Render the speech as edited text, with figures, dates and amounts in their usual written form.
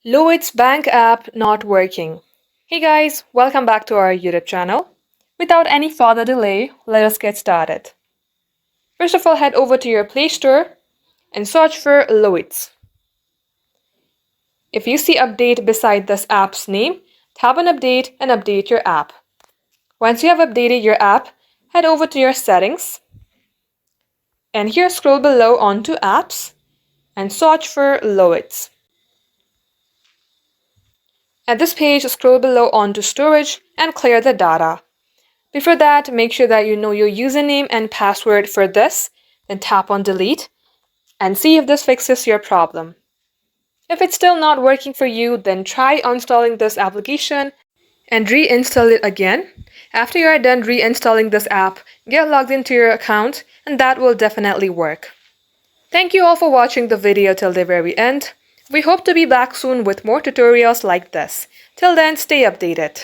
Lloyds Bank app not working. Hey guys, welcome back to our YouTube channel. Without any further delay, let us get started. First of all, head over to your Play Store and search for Lloyds. If you see update beside this app's name, tap on update and update your app. Once you have updated your app, head over to your settings and here scroll below onto apps and search for Lloyds. At this page, scroll below onto storage and clear the data. Before that, make sure that you know your username and password for this, then tap on delete and see if this fixes your problem. If it's still not working for you, then try uninstalling this application and reinstall it again. After you are done reinstalling this app, get logged into your account and that will definitely work. Thank you all for watching the video till the very end. We hope to be back soon with more tutorials like this. Till then, stay updated.